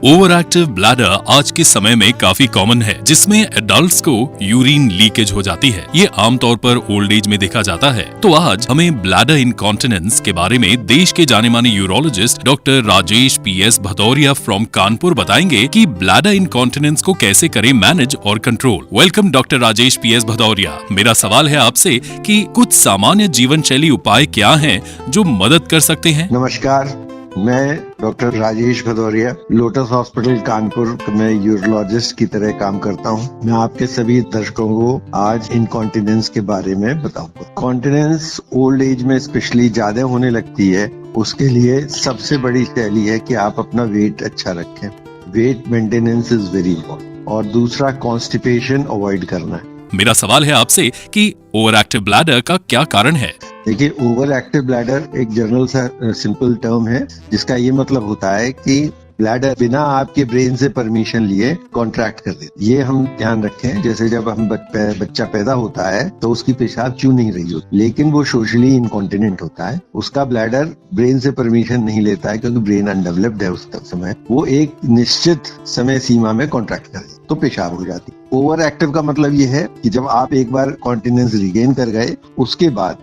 Over active bladder आज के समय में काफी कॉमन है, जिसमें एडल्ट्स को यूरिन लीकेज हो जाती है। ये आमतौर पर ओल्ड एज में देखा जाता है। तो आज हमें ब्लैडर इनकॉन्टिनेंस के बारे में देश के जाने माने urologist doctor Rajesh PS Bhadauria from Kanpur बताएंगे कि ब्लैडर इनकॉन्टिनेंस को कैसे करें मैनेज और control. Welcome doctor Rajesh PS Bhadauria. मेरा सवाल है आपसे कि कुछ सामान्य जीवन शैली उपाय क्या हैं जो मदद कर सकते हैं। नमस्कार, मैं doctor Rajesh Bhadauria lotus hospital Kanpur में यूरोलॉजिस्ट की तरह काम करता हूं। मैं आपके सभी दर्शकों को आज इनकॉन्टिनेंस के बारे में बताऊंगा। कॉन्टिनेंस ओल्ड एज में स्पेशली ज्यादा होने लगती है। उसके लिए सबसे बड़ी शैली है कि आप अपना वेट अच्छा रखें। Wait maintenance is very important. और दूसरा, कॉन्स्टिपेशन अवॉइड करना है। मेरा सवाल है आपसे कि ओवर एक्टिव ब्लैडर का क्या कारण है। देखिए, ओवर एक्टिव ब्लैडर एक जनरल सा सिंपल टर्म है, जिसका ये मतलब होता है कि ब्लैडर बिना आपके ब्रेन से परमिशन लिए कॉन्ट्रैक्ट कर देती। ये हम ध्यान रखें, जैसे जब हम बच्चा पैदा होता है तो उसकी पेशाब चू नहीं रही होती, लेकिन वो सोशली इनकॉन्टिनेंट होता है। उसका ब्लैडर ब्रेन से परमिशन नहीं लेता है क्योंकि ब्रेन अनडेवलप्ड है उस समय। वो एक निश्चित समय सीमा में कॉन्ट्रैक्ट कर देती तो पेशाब हो जाती। ओवर एक्टिव का मतलब ये है कि जब आप एक बार कॉन्टिनेंस रिगेन कर गए, उसके बाद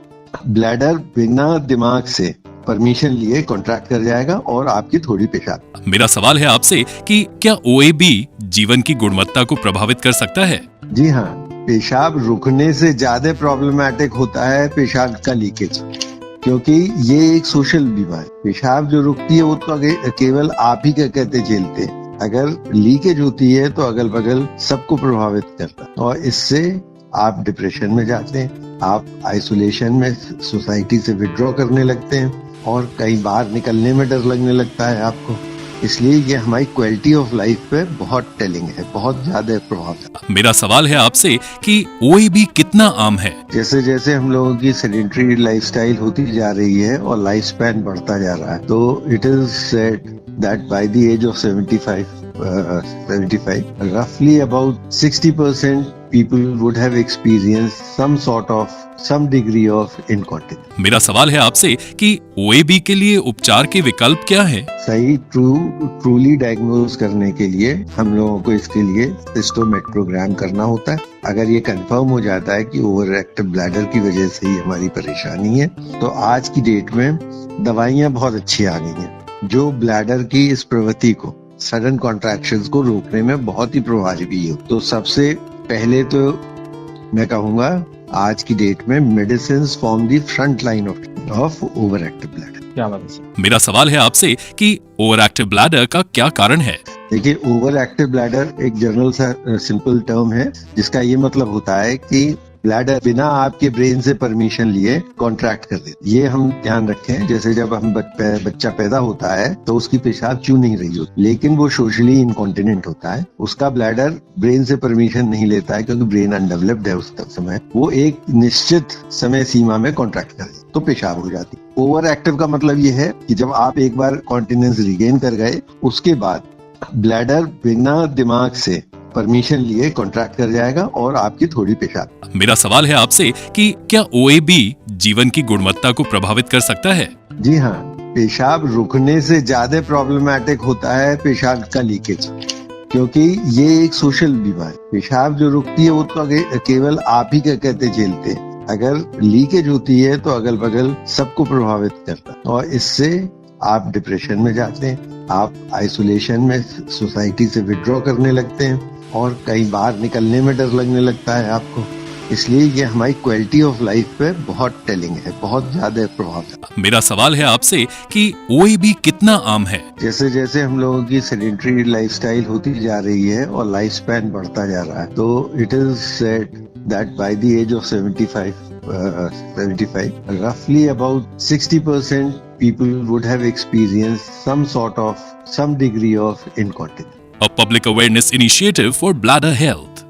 ब्लैडर बिना दिमाग से परमिशन लिए कॉन्ट्रैक्ट कर जाएगा और आपकी थोड़ी पेशाब। मेरा सवाल है आपसे कि क्या OAB जीवन की गुणवत्ता को प्रभावित कर सकता है। जी हाँ, पेशाब रुकने से ज्यादा प्रॉब्लमेटिक होता है पेशाब का लीकेज, क्योंकि ये एक सोशल बीमारी। पेशाब जो रुकती है वो तो केवल आप ही का कहते झेलते हैं। अगर लीकेज होती है तो अगल बगल सबको प्रभावित करता है और इससे आप डिप्रेशन में जाते हैं, आप आइसोलेशन में सोसाइटी से विड्रॉ करने लगते हैं और कई बार निकलने में डर लगने लगता है आपको। इसलिए ये हमारी क्वालिटी ऑफ लाइफ पे बहुत टेलिंग है, बहुत ज्यादा प्रभाव। मेरा सवाल है आपसे कि OAB कितना आम है। जैसे जैसे हम लोगों की सेडेंटरी लाइफस्टाइल होती जा रही है और लाइफ स्पैन बढ़ता जा रहा है, तो it is said that by the age of 75, roughly about 60% people would have experienced some degree of incontinence. मेरा सवाल है आपसे कि OAB के लिए उपचार के विकल्प क्या हैं? सही ट्रूली डायग्नोज करने के लिए हम लोगों को इसके लिए सिस्टोमेट्रोग्राम करना होता है। अगर ये कंफर्म हो जाता है कि ओवर एक्टिव ब्लैडर की वजह से ही हमारी परेशानी है, तो आज की डेट में दवाइयां बहुत अच्छी आ गई हैं जो ब्लैडर की इस प्रवृत्ति को, सडन कॉन्ट्रैक्शंस को रोकने में बहुत ही प्रभावी हो। तो सबसे पहले तो मैं कहूंगा आज की डेट में medicines form the front line of over active bladder. क्या बात है। मेरा सवाल है आपसे कि ओवर एक्टिव ब्लैडर का क्या कारण है। देखिए, ओवर एक्टिव ब्लैडर एक जनरल सा सिंपल टर्म है, जिसका ये मतलब होता है कि ब्लैडर बिना आपके ब्रेन से परमिशन लिए कॉन्ट्रैक्ट कर देती। ये हम ध्यान रखें, जैसे जब हम बच्चा पैदा होता है तो उसकी पेशाब चू नहीं रही होती, लेकिन वो सोशली इनकॉन्टिनेंट होता है। उसका ब्लैडर ब्रेन से परमिशन नहीं लेता है क्योंकि ब्रेन अनडेवलप्ड है उस समय। वो एक निश्चित समय सीमा में कॉन्ट्रैक्ट कर देती तो पेशाब हो जाती। ओवर एक्टिव का मतलब ये है कि जब आप एक बार कॉन्टिनेंस रिगेन कर गए, उसके बाद ब्लैडर बिना दिमाग से परमिशन लिए कॉन्ट्रैक्ट कर जाएगा और आपकी थोड़ी पेशाब। मेरा सवाल है आपसे कि क्या OAB जीवन की गुणवत्ता को प्रभावित कर सकता है। जी हाँ, पेशाब रुकने से ज्यादा प्रॉब्लमेटिक होता है पेशाब का लीकेज, क्योंकि ये एक सोशल बीमारी। पेशाब जो रुकती है वो तो केवल आप ही का कहते झेलते हैं। अगर लीकेज होती है तो अगल बगल सबको प्रभावित करता है और इससे आप डिप्रेशन में जाते हैं, आप आइसोलेशन में सोसाइटी से विड्रॉ करने लगते हैं और कई बार निकलने में डर लगने लगता है आपको। इसलिए ये हमारी क्वालिटी ऑफ लाइफ पे बहुत टेलिंग है, बहुत ज्यादा प्रभाव। मेरा सवाल है आपसे कि OAB कितना आम है। जैसे जैसे हम लोगों की सेडेंटरी लाइफस्टाइल होती जा रही है और लाइफ स्पैन बढ़ता जा रहा है, तो it is said that by the age of 75, roughly about 60% people would have experienced some degree of incontinence. A public awareness initiative for bladder health.